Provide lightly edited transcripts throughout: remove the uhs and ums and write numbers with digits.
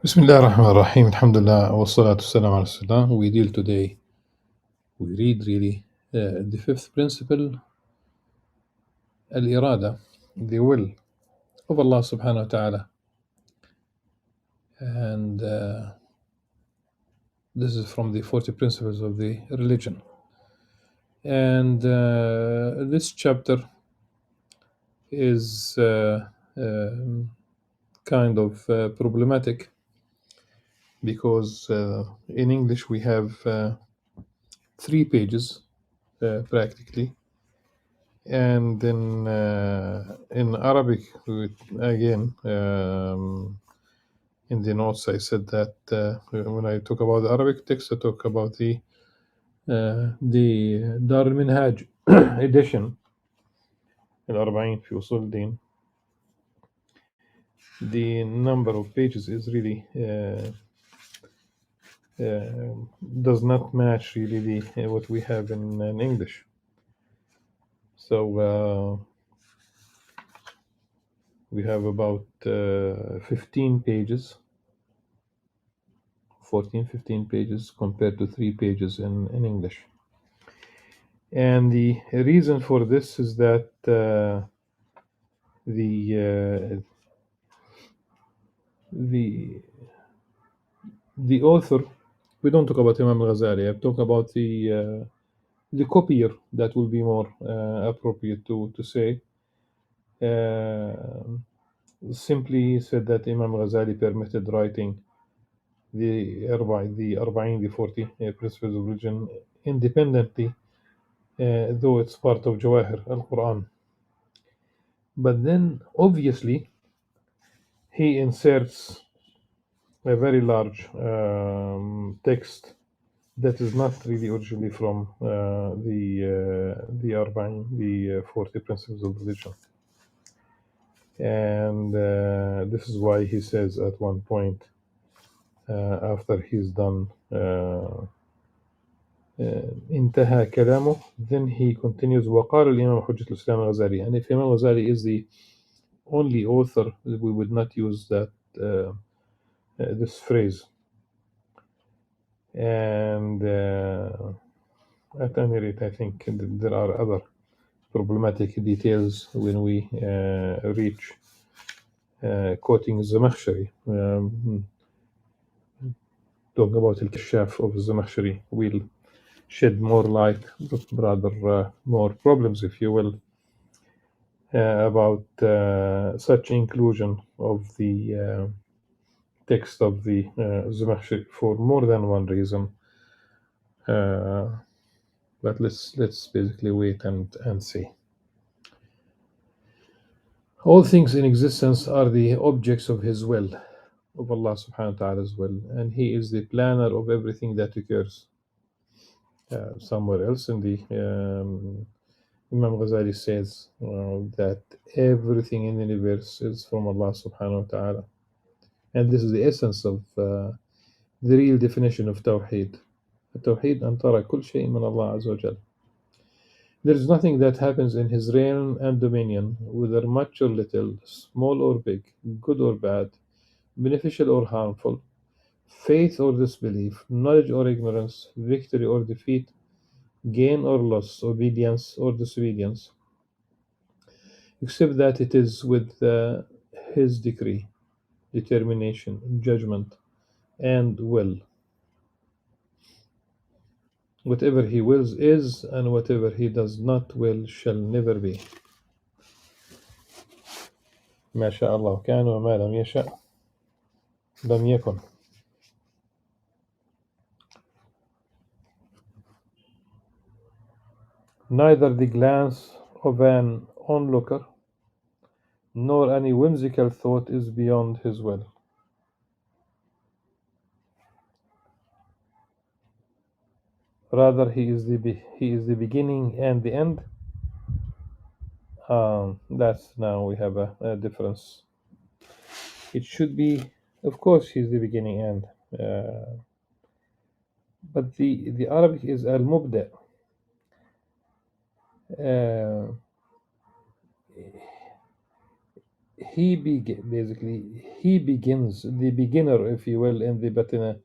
Bismillah ar-Rahman ar-Rahim. Alhamdulillah wa salatu salam ala Rasulullah. We read really the fifth principle, al-irada, the will of Allah subhanahu wa ta'ala. And this is from the 40 principles of the religion. And this chapter is kind of problematic because in English we have 3 pages practically. And in Arabic, again, in the notes, I said that when I talk about the Arabic text, I talk about the Dar al-Minhaj edition, Al-Arba'in fi Usul al-Din. The number of pages is really does not match really what we have in English. So we have about 15 pages, 15 pages compared to 3 pages in English. And the reason for this is that the author, we don't talk about Imam Al-Ghazali, I talk about the copier, that will be more appropriate to say. Simply said that Imam Al-Ghazali permitted writing the Arba'in, the 40 principles of religion, independently, though it's part of Jawahir al-Quran. But then, obviously, he inserts a very large text that is not really originally from the Arba'in, the 40 principles of religion. And this is why he says at one point, after he's done انتهى كلامه, then he continues وقال الإمام حجة الإسلام الغزالي. And if Imam Ghazali is the only author, we would not use that this phrase. And at any rate, I think there are other problematic details when we reach quoting Zamakhshari. Talk about Al-Kashaf of Zamakhshari will shed more light, but rather more problems, if you will, about such inclusion of the text of the Zamakhshari for more than one reason. But let's basically wait and see. All things in existence are the objects of His will, of Allah subhanahu wa ta'ala's will, and He is the planner of everything that occurs. Somewhere else in the Imam Ghazali says that everything in the universe is from Allah subhanahu wa ta'ala. And this is the essence of the real definition of Tawheed. التوحيد أن ترى كل شيء من الله عز وجل. There is nothing that happens in His realm and dominion, whether much or little, small or big, good or bad, beneficial or harmful, faith or disbelief, knowledge or ignorance, victory or defeat, gain or loss, obedience or disobedience, except that it is with His decree, determination, judgment, and will. Whatever He wills is, and whatever He does not will shall never be. ما شاء الله كان وما لم يشاء لم يكن. Neither the glance of an onlooker nor any whimsical thought is beyond His will. Rather, He is the beginning and the end. That's now we have a difference. It should be, of course, He's the beginning and. But the Arabic is al-mubda. basically he begins the beginner, if you will, in the batina,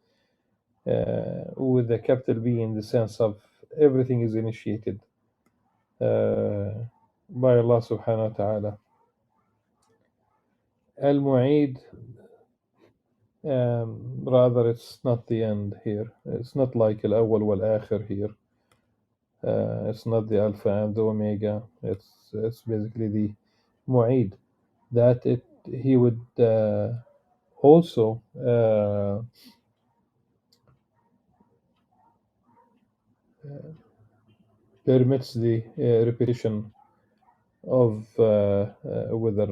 with the capital B, in the sense of everything is initiated uh, by Allah subhanahu wa ta'ala. Al-Mu'id, rather, it's not the end here. It's not like Al-Awwal wal-Akhir here. It's not the Alpha and the Omega. It's basically the Mu'id, that he would also permits the repetition of whether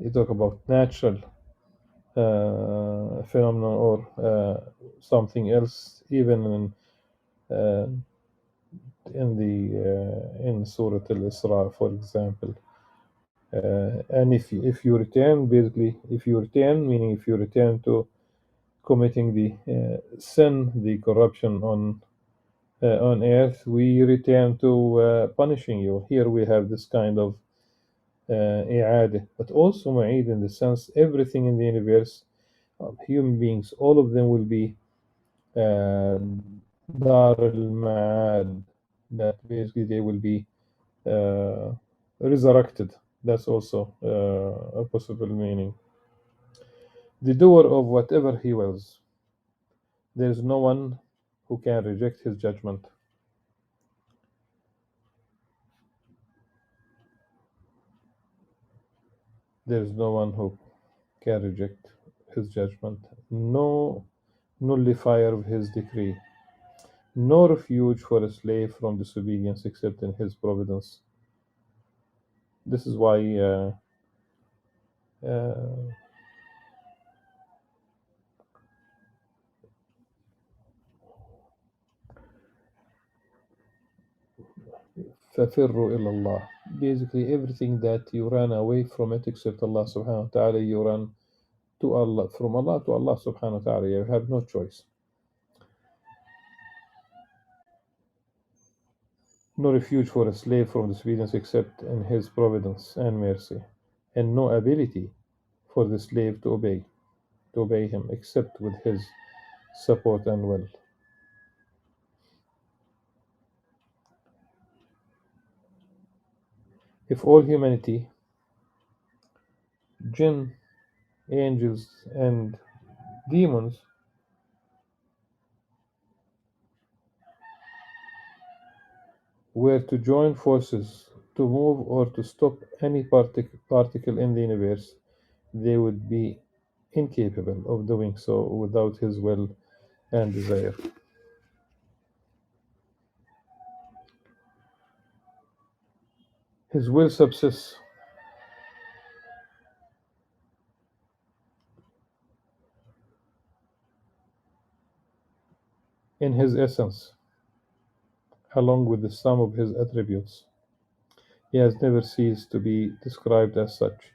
you talk about natural phenomenon or something else, even uh, in Surah Al-Isra, for example. And if you return, basically, if you return, meaning if you return to committing the sin, the corruption on earth, we return to punishing you. Here we have this kind of i'adah, but also ma'id, in the sense everything in the universe, human beings, all of them will be dar al-ma'ad, that basically they will be uh, resurrected. That's also a possible meaning. The doer of whatever he wills. There is no one who can reject his judgment. There is no one who can reject his judgment. No nullifier of his decree. No refuge for a slave from disobedience except in his providence. This is why uh, فَفِرُّوا إِلَى اللَّهِ. Basically, everything that you run away from it except Allah subhanahu wa ta'ala, you run to Allah, from Allah to Allah subhanahu wa ta'ala. You have no choice. No refuge for a slave from disobedience except in his providence and mercy, and no ability for the slave to obey him except with his support and will. If all humanity, jinn, angels, and demons were to join forces to move or to stop any particle in the universe, they would be incapable of doing so without his will and desire. His will subsists in his essence, along with the sum of his attributes. He has never ceased to be described as such,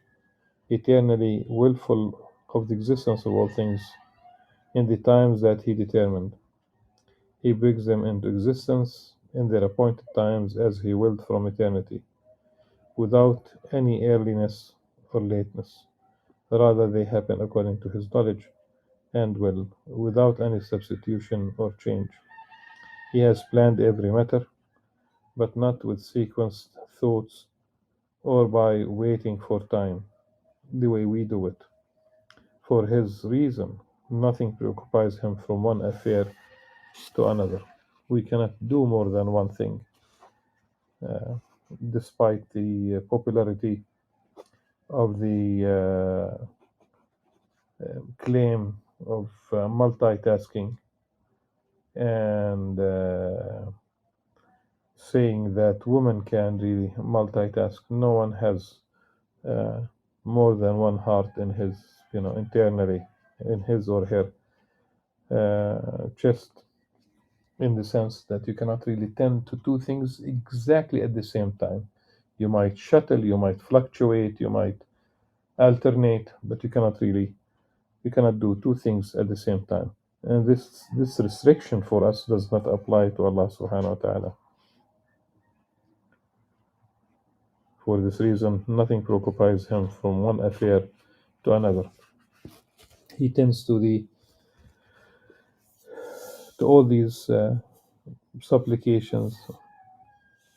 eternally willful of the existence of all things in the times that he determined. He brings them into existence in their appointed times as he willed from eternity, without any earliness or lateness. Rather, they happen according to his knowledge and will, without any substitution or change. He has planned every matter, but not with sequenced thoughts or by waiting for time, the way we do it. For his reason, nothing preoccupies him from one affair to another. We cannot do more than one thing, uh, despite the popularity of the claim of multitasking and saying that women can really multitask. No one has uh, more than one heart in his, internally, in his or her chest, in the sense that you cannot really tend to two things exactly at the same time. You might shuttle, you might fluctuate, you might alternate, but you cannot do two things at the same time. And this restriction for us does not apply to Allah subhanahu wa ta'ala. For this reason, nothing preoccupies him from one affair to another. He tends to all these supplications,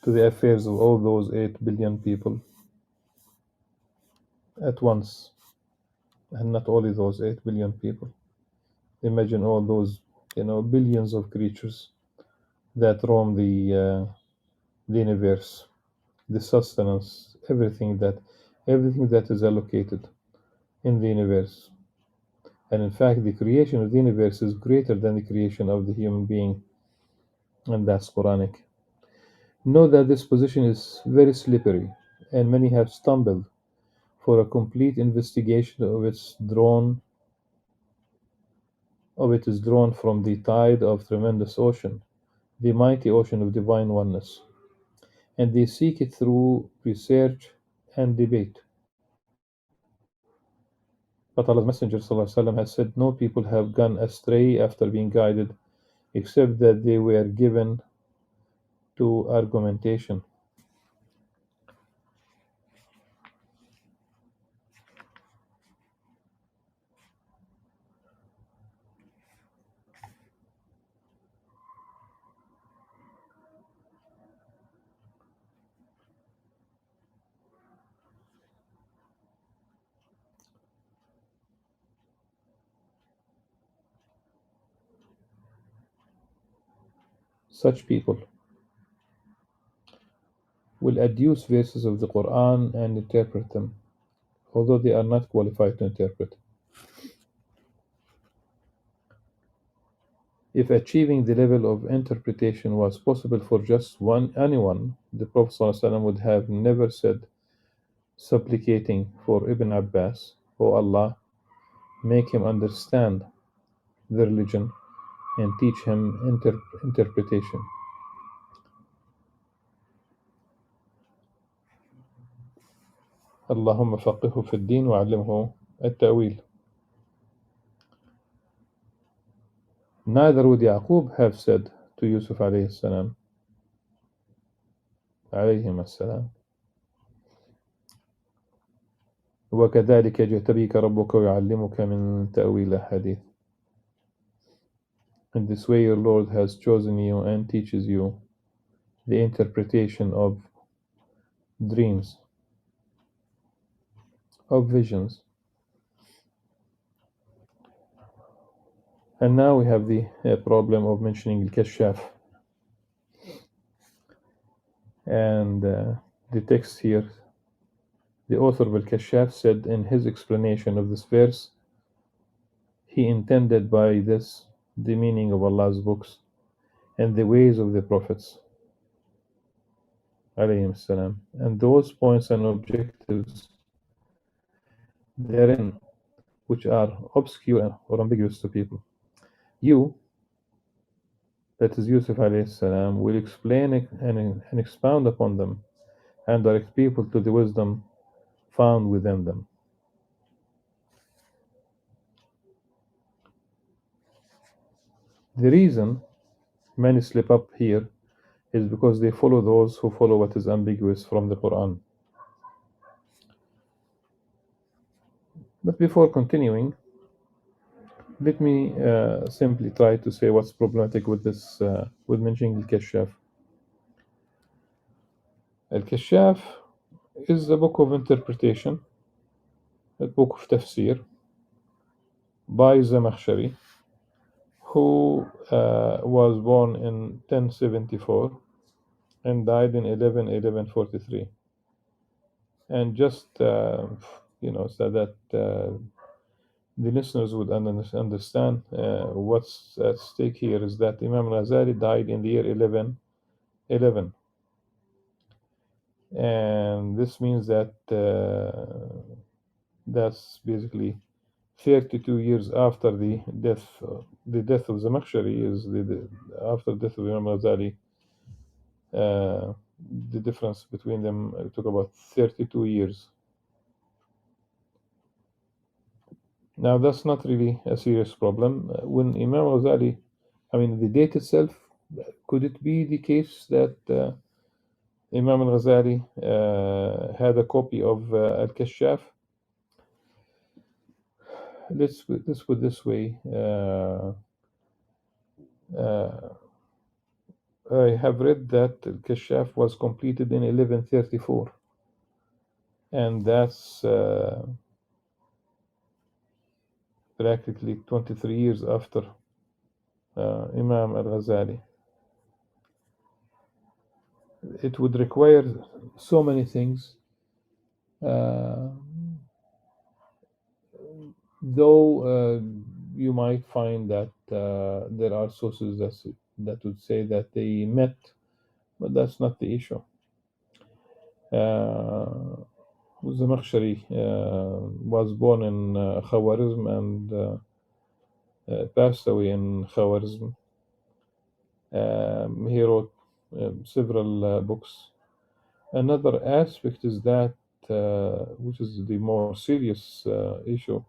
to the affairs of all those 8 billion people at once, and not only those 8 billion people. Imagine all those, billions of creatures that roam the universe, the sustenance, everything that is allocated in the universe. And in fact, the creation of the universe is greater than the creation of the human being, and that's Quranic. Know that this position is very slippery, and many have stumbled. For a complete investigation of it is drawn from the tide of tremendous ocean, the mighty ocean of divine oneness, and they seek it through research and debate. But Allah's Messenger ﷺ has said, no people have gone astray after being guided, except that they were given to argumentation. Such people will adduce verses of the Quran and interpret them, although they are not qualified to interpret. If achieving the level of interpretation was possible for just anyone, the Prophet ﷺ would have never said, supplicating for Ibn Abbas, "O Allah, make him understand the religion and teach him interpretation." اللهم فقهه في الدين وعلمه التأويل. Neither would Yaqub have said to Yusuf alayhi salam, alayhim assalam, وكذلك يجتبيك ربك ويعلمك من تأويل الحديث. In this way your Lord has chosen you and teaches you the interpretation of dreams, of visions. And now we have the problem of mentioning Al-Kashaf. And the text here, the author of Al-Kashaf said in his explanation of this verse, he intended by this the meaning of Allah's books and the ways of the prophets, alayhim salam, and those points and objectives therein which are obscure or ambiguous to people. You, that is Yusuf alayhi salam, will explain and expound upon them and direct people to the wisdom found within them. The reason many slip up here is because they follow those who follow what is ambiguous from the Quran. But before continuing, let me simply try to say what's problematic with this, with mentioning Al-Kashaf. Al-Kashaf is a book of interpretation, a book of tafsir by Zamakhshari, who was born in 1074 and died in 1143. And just, so that the listeners would understand what's at stake here is that Imam Al-Ghazali died in the year 1111. And this means that that's basically 32 years after the death of Zamakhshari is after the death of Imam Al-Ghazali. The difference between them took about 32 years. Now, that's not really a serious problem. When Imam Al-Ghazali, the date itself, could it be the case that Imam Al-Ghazali had a copy of Al-Kashaf. Let's put this way. I have read that Al-Kashaf was completed in 1134, and that's practically 23 years after Imam Al-Ghazali. It would require so many things, though you might find that there are sources that would say that they met, but that's not the issue. Zamakhshari was born in Khawarizm and passed away in Khawarizm. He wrote several books. Another aspect is that, which is the more serious issue,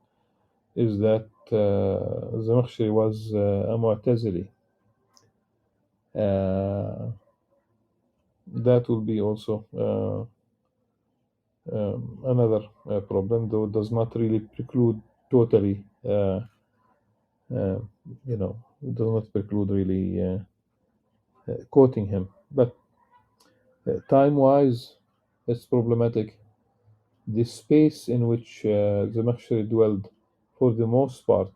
is that Zamakhshari was a Mu'tazili. That will be also another problem, though it does not really preclude totally, it does not preclude really quoting him. But time-wise, it's problematic. The space in which Zamakhshari dwelled, for the most part,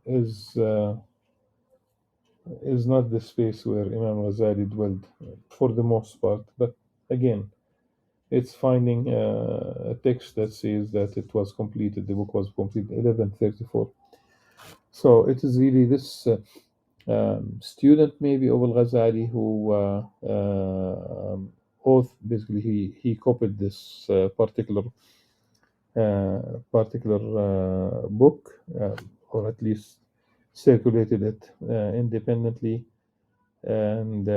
is not the space where Imam Ghazali dwelled, for the most part. But again, it's finding a text that says that it was completed, the book was completed 1134. So it is really this student maybe of Al-Ghazali who basically he copied this particular book, or at least circulated it independently, and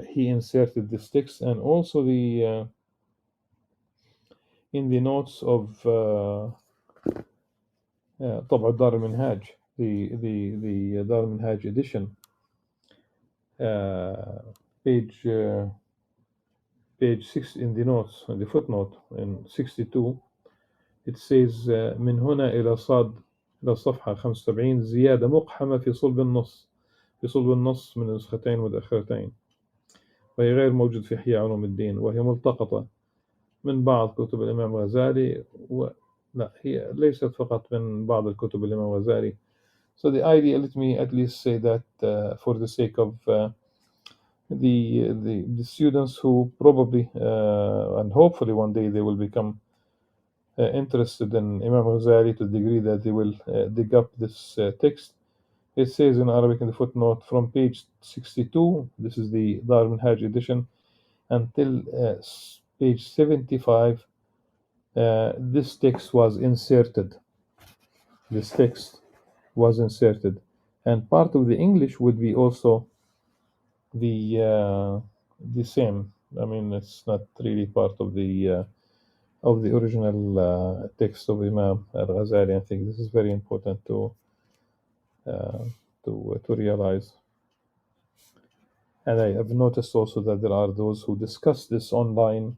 he inserted this text, and also the in the notes of طبع دار المنهاج, the دار المنهاج edition, page 6 in the notes, in the footnote in 62, it says من هنا إلى صاد إلى الصفحة 75 زيادة مقحمة في صلب النص، في صلب النص من نسختين متأخرتين، وهي غير موجود في إحياء علوم الدين، وهي ملتقطة من بعض كتب الإمام الغزالي لا، هي ليست فقط من بعض الكتب الإمام الغزالي. So the idea, let me at least say that for the sake of the students who probably and hopefully one day they will become interested in Imam Ghazali to the degree that they will dig up this text. It says in Arabic in the footnote, from page 62, this is the Dar al-Minhaj edition, until page 75, this text was inserted. This text was inserted, and part of the English would be also the same. I mean, it's not really part of the original text of Imam Al-Ghazali. I think this is very important to realize. And I have noticed also that there are those who discuss this online,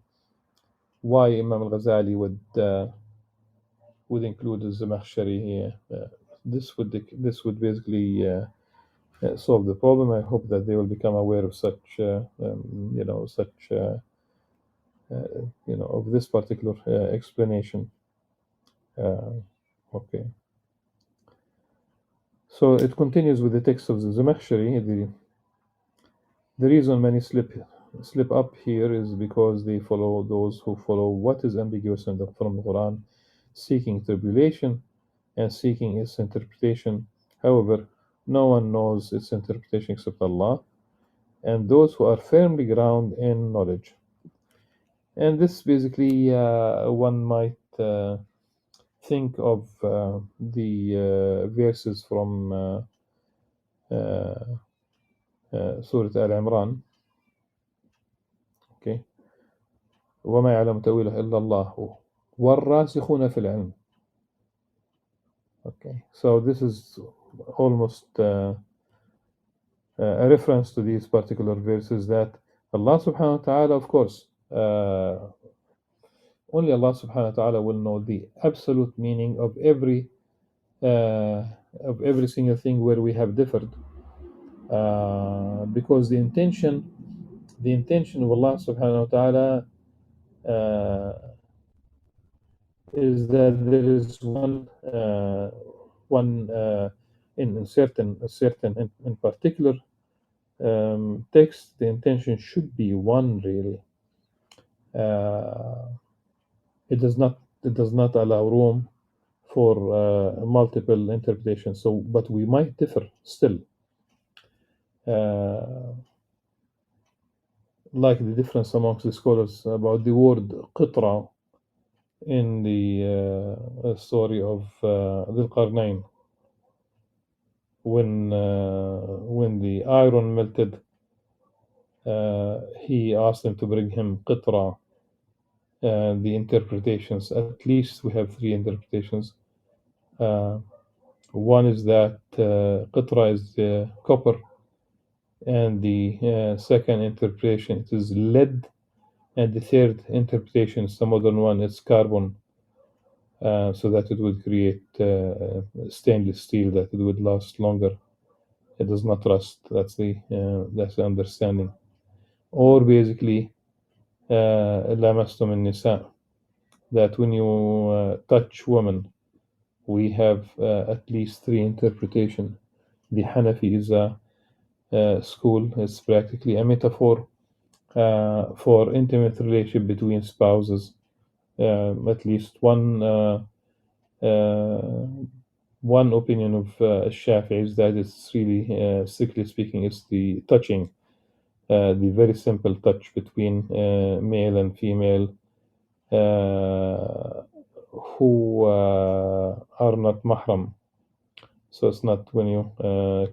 why Imam Al-Ghazali would include the Zamakhshari here. This would basically solve the problem. I hope that they will become aware of such of this particular explanation. Okay. So it continues with the text of the Zamakhshari. The reason many slip up here is because they follow those who follow what is ambiguous from the Quran, seeking tribulation and seeking its interpretation. However, no one knows its interpretation except Allah, and those who are firmly grounded in knowledge. And this basically, one might think of the verses from Surah Al-Imran. Okay. وما يعلم تأويله إلا الله والراسخون في العلم. Okay, so this is almost a reference to these particular verses, that Allah subhanahu wa ta'ala, of course, only Allah subhanahu wa ta'ala will know the absolute meaning uh, of every single thing where we have differed, because the intention of Allah subhanahu wa ta'ala is that there is one in certain in particular text. The intention should be one, really. uh, it does not allow room for multiple interpretations. So, but we might differ still, uh, like the difference amongst the scholars about the word qitra in the story of Dhul Qarnayn, when the iron melted. He asked them to bring him qitra. The interpretations, at least we have three interpretations. Uh, One is that qitra is copper, and the second interpretation it is lead, and the third interpretation is the modern one, it's carbon, so that it would create stainless steel, that it would last longer. It does not rust. That's the understanding. Or basically, lamastum nisa, that when you touch women, we have at least three interpretation. The Hanafi is a school. It's practically a metaphor for intimate relationship between spouses. At least one opinion of Shafi is that it's really, strictly speaking, it's the touching, the very simple touch between male and female, uh, who are not mahram. So it's not when you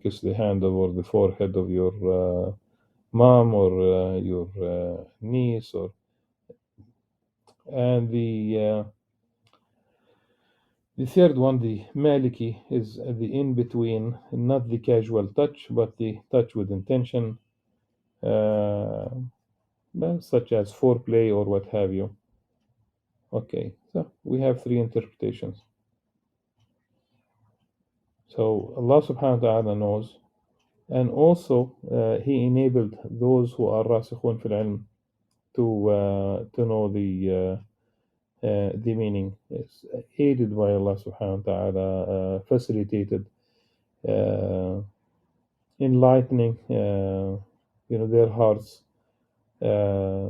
kiss the hand or the forehead of your mom or your niece, and the third one, the Maliki, is the in between, not the casual touch, but the touch with intention, uh, such as foreplay or what have you. Okay, so we have three interpretations. So Allah subhanahu wa ta'ala knows, and also He enabled those who are rasikhun fil ilm to know the meaning. It's aided by Allah subhanahu wa ta'ala, facilitated, uh, enlightening their hearts, uh,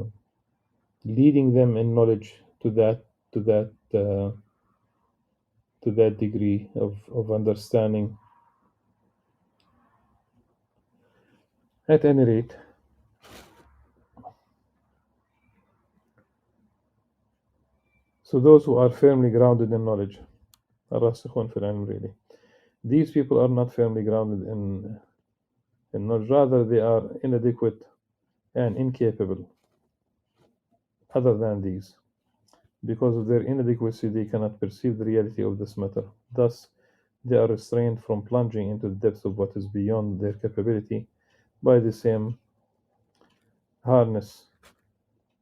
leading them in knowledge to that uh, to that degree of understanding. At any rate, so those who are firmly grounded in knowledge, الراسخون في العلم, really, these people are not firmly grounded in knowledge. Rather, they are inadequate and incapable. Other than these, because of their inadequacy, they cannot perceive the reality of this matter. Thus, they are restrained from plunging into the depths of what is beyond their capability by the same harness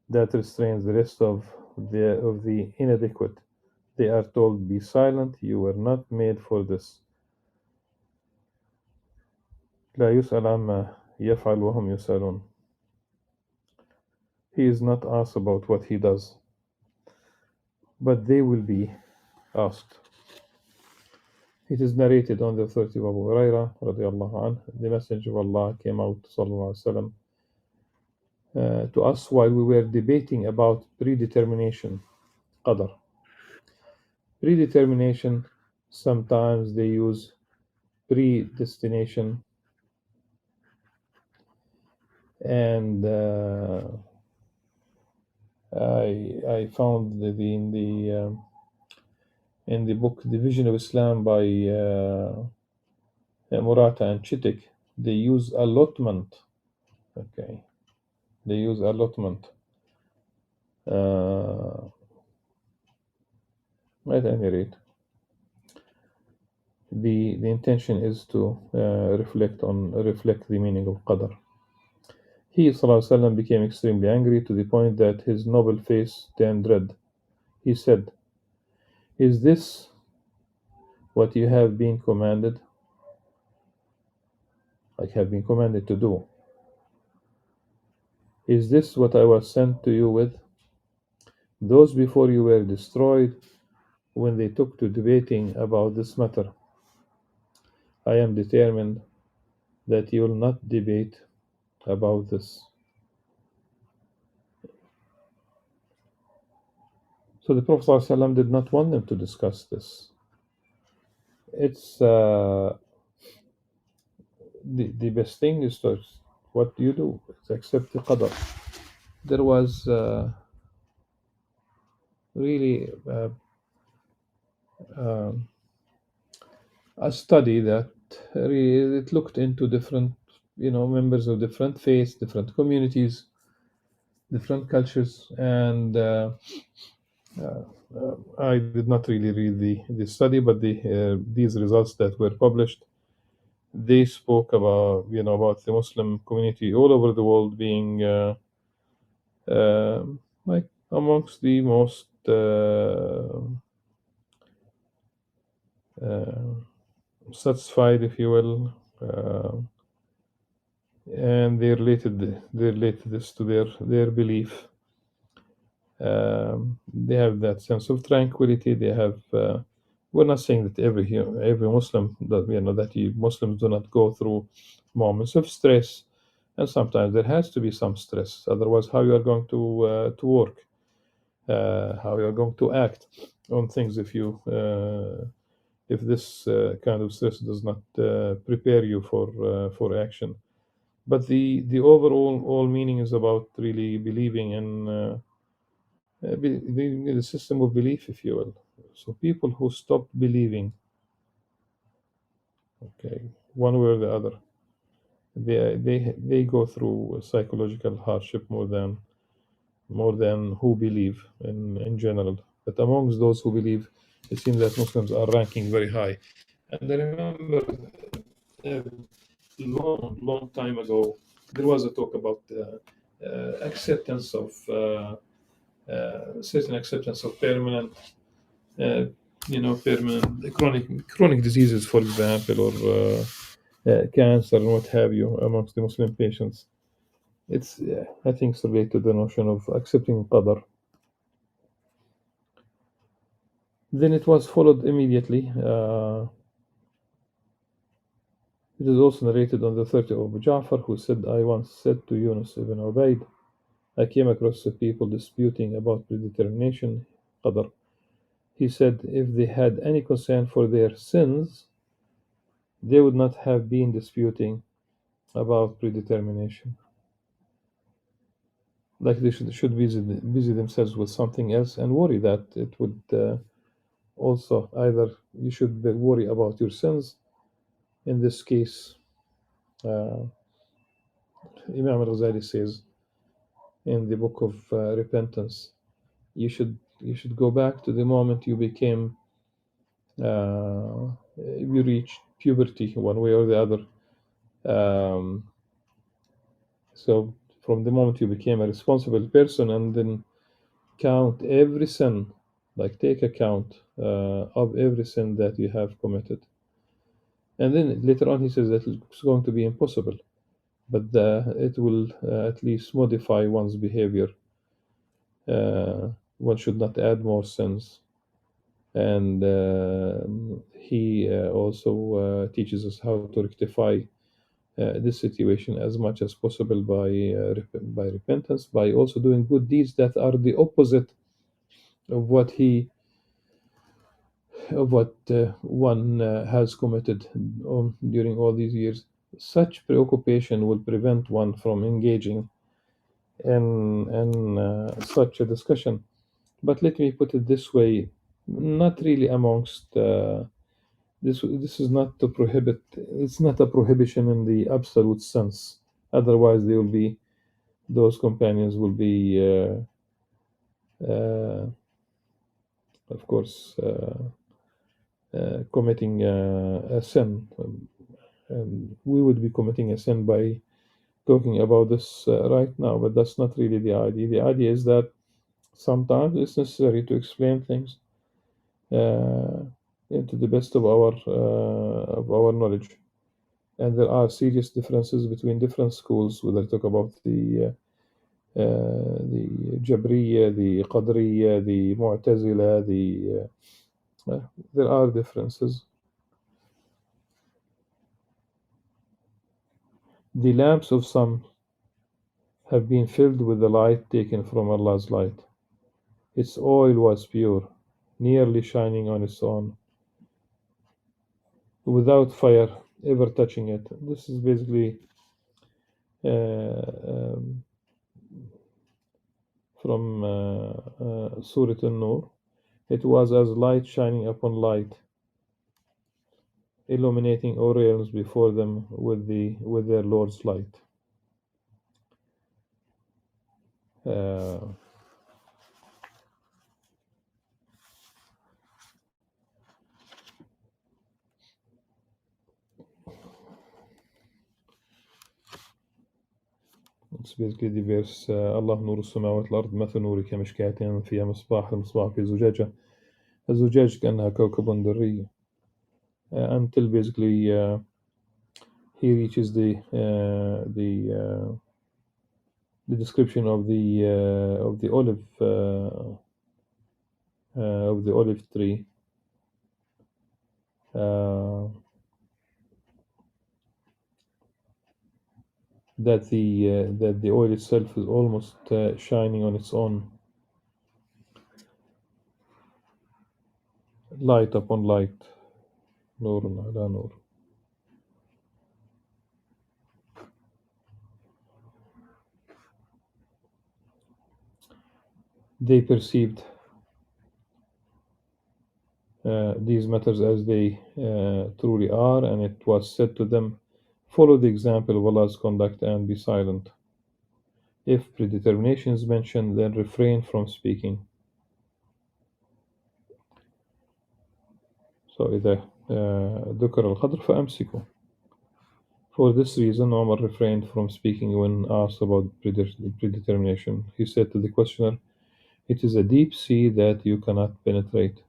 that restrains the rest of the inadequate. They are told, "Be silent, you were not made for this." لا يسأل عما يفعل وهم يسألون. He is not asked about what he does, but they will be asked. It is narrated on the authority of Abu Huraira radiallahu anh, the Messenger of Allah came out sallallahu alaihi wasallam to us while we were debating about predetermination, qadar. Predetermination, sometimes they use predestination, and I found that in the book Division of Islam by Murata and Chittick, they use allotment. Okay, they use allotment. At any rate, the intention is to reflect the meaning of qadr. He ﷺ, became extremely angry to the point that his noble face turned red. He said, "Is this what you have been commanded? Like have been commanded to do? Is this what I was sent to you with? Those before you were destroyed when they took to debating about this matter. I am determined that you will not debate about this." So the Prophet ﷺ did not want them to discuss this. It's the best thing is to what do you do? It's accept the qadar. There was really um a study that really it looked into different, members of different faiths, different communities, different cultures, and I did not really read the study, but these results that were published, they spoke about about the Muslim community all over the world being like amongst the most uh, satisfied, if you will, and they related this to their belief. They have that sense of tranquility. They have. We're not saying that every Muslim that Muslims do not go through moments of stress, and sometimes there has to be some stress. Otherwise, how you are going to work, how you are going to act on things if this kind of stress does not prepare you for action. But the overall all meaning is about really believing in the system of belief, if you will. So people who stop believing, okay, one way or the other, they go through psychological hardship more than who believe in general. But amongst those who believe, it seems that Muslims are ranking very high. And I remember a long time ago, there was a talk about acceptance of certain acceptance of uh, permanent chronic diseases, for example, or cancer and what have you, amongst the Muslim patients. It's I think it's related to the notion of accepting qadar. Then it was followed immediately. It is also narrated on the 30th of Ja'far, who said, "I once said to Yunus ibn Ubayd, I came across people disputing about predetermination, qadar. He said, if they had any concern for their sins, they would not have been disputing about predetermination. Like they should busy themselves with something else and worry that it would also either you should worry about your sins. In this case, uh, Imam Al-Ghazali says in the book of repentance, you should go back to the moment you reached puberty one way or the other. Um, so from the moment you became a responsible person, and then count every sin, like take account of every sin that you have committed. And then later on, he says that it's going to be impossible, but it will at least modify one's behavior. One should not add more sins. And he also teaches us how to rectify this situation as much as possible by repentance, by also doing good deeds that are the opposite of what one has committed during all these years. Such preoccupation will prevent one from engaging in such a discussion. But let me put it this way: not really amongst this. This is not to prohibit. It's not a prohibition in the absolute sense. Otherwise, they will be those companions will be, of course, committing a sin. And we would be committing a sin by talking about this right now, but that's not really the idea. The idea is that sometimes it's necessary to explain things uh, to the best of our knowledge. And there are serious differences between different schools, whether talk about the Jabriya, the Qadriya, the Mu'tazila, there are differences. The lamps of some have been filled with the light taken from Allah's light. Its oil was pure, nearly shining on its own, without fire ever touching it. This is basically um, from Surah An-Nur. It was as light shining upon light, illuminating all realms before them with their Lord's light. Uh, it's basically the verse الله نور السماوات والأرض مثل نور كمشكاة فيها مصباح المصباح في زجاجة الزجاج كأنها كوكب دري until basically he reaches the description of the olive tree. That the oil itself is almost shining on its own, light upon light, نور على نور. They perceived these matters as they truly are, and it was said to them, follow the example of Allah's conduct and be silent. If predetermination is mentioned, then refrain from speaking. So إذا ذكر القدر فأمسكوا. For this reason, Omar refrained from speaking when asked about predetermination. He said to the questioner, it is a deep sea that you cannot penetrate.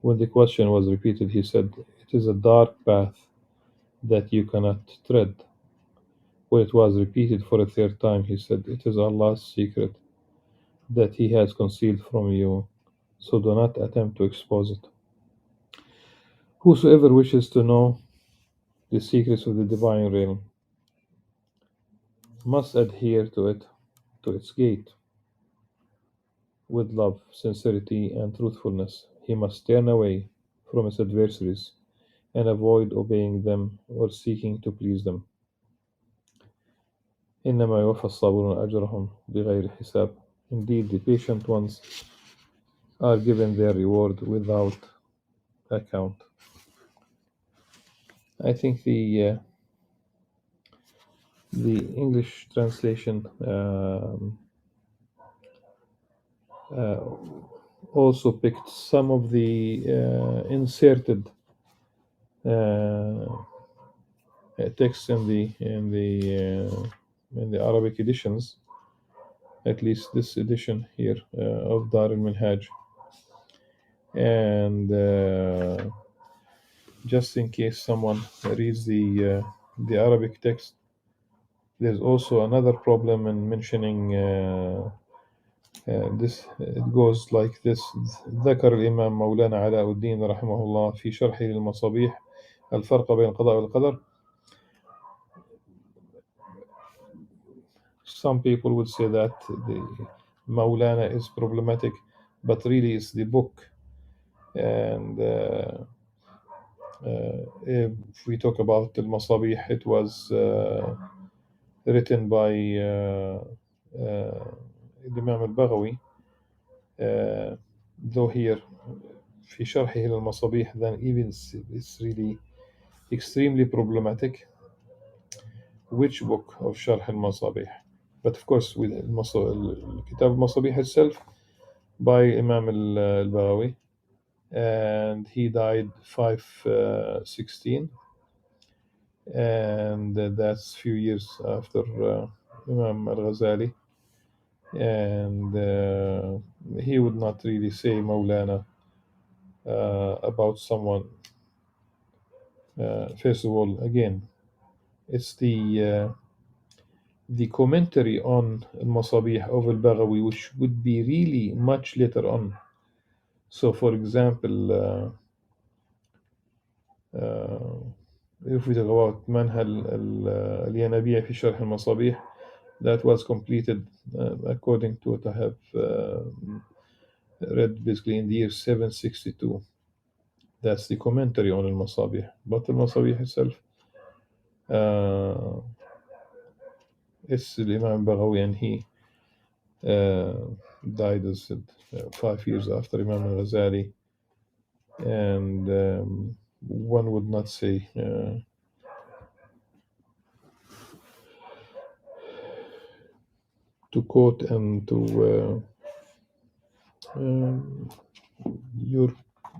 When the question was repeated, he said, it is a dark path that you cannot tread. When it was repeated for a third time, he said, it is Allah's secret that He has concealed from you, so do not attempt to expose it. Whosoever wishes to know the secrets of the divine realm must adhere to it, to its gate, with love, sincerity, and truthfulness. He must turn away from his adversaries and avoid obeying them or seeking to please them. إنما يوفى الصابرون أجرهم بغير حساب. Indeed, the patient ones are given their reward without account. I think the English translation also picked some of the inserted texts in the Arabic editions, at least this edition here of Dar al-Minhaj, and just in case someone reads the Arabic text, there's also another problem in mentioning this. It goes like this: ذكر الإمام مولانا علاء الدين رحمه الله في شرحه للمصابيح الفرق بين القضاء والقدر. Some people would say that the Maulana is problematic, but really it's the book. And if we talk about Al-Masabih, it was written by Imam Al-Baghawi, though here في شرحه للمصابيح, then even it's really extremely problematic which book of Sharh al-Masabih. But of course, with Kitab al-Masabih itself by Imam al-Baghawi, and he died 516. and that's few years after Imam Al-Ghazali, and he would not really say Maulana about someone. First of all, again, it's the commentary on Al-Masabih of Al-Baghawi, which would be really much later on. So, for example, if we talk about Manhal al-Yanabiya fi Sharh al-Masabih, that was completed according to what I have read basically in the year 762. That's the commentary on al-Masabih. But al-Masabih itself, it's Imam Baghawi, and he died, as said, 5 years after Imam al-Ghazali. And one would not say to quote and to your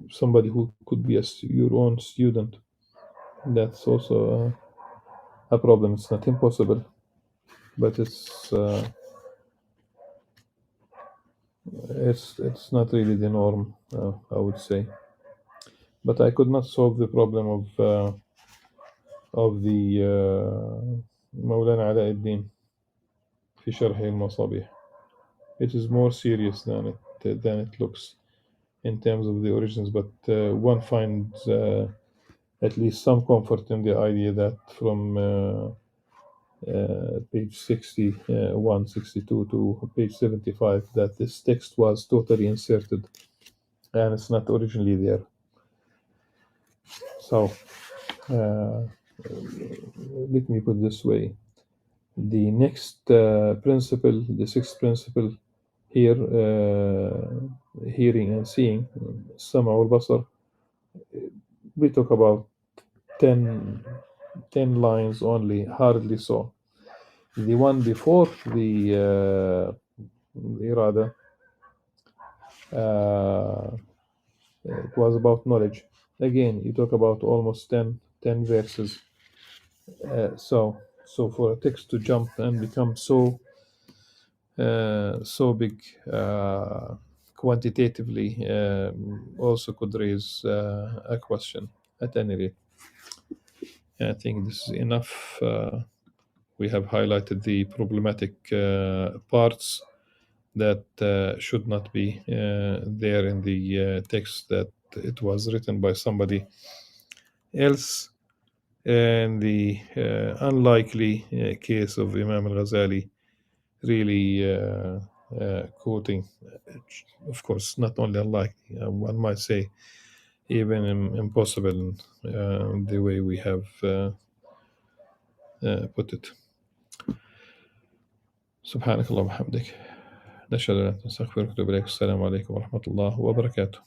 somebody who could be your own student. That's also a problem. It's not impossible, but it's not really the norm, I would say. But I could not solve the problem of the Maulana Alauddin fi Sharh al-Masabih. It is more serious than it looks in terms of the origins, but one finds at least some comfort in the idea that from page 61, 62 to page 75, that this text was totally inserted and it's not originally there. So let me put it this way. The next principle, the sixth principle here, hearing and seeing, Sama wal Basar, we talk about 10 lines only, hardly so. The one before the Irada, it was about knowledge. Again, you talk about almost 10 verses. So for a text to jump and become so big quantitatively, also could raise a question. At any rate, I think this is enough. We have highlighted the problematic parts that should not be there in the text, that it was written by somebody else. And the unlikely case of Imam Al-Ghazali really quoting, of course, not only unlikely, one might say even impossible, the way we have put it. سبحانك اللهم وبحمدك نشهد أن لا إله إلا أنت نستغفرك ونتوب إليك. السلام عليكم ورحمة الله وبركاته.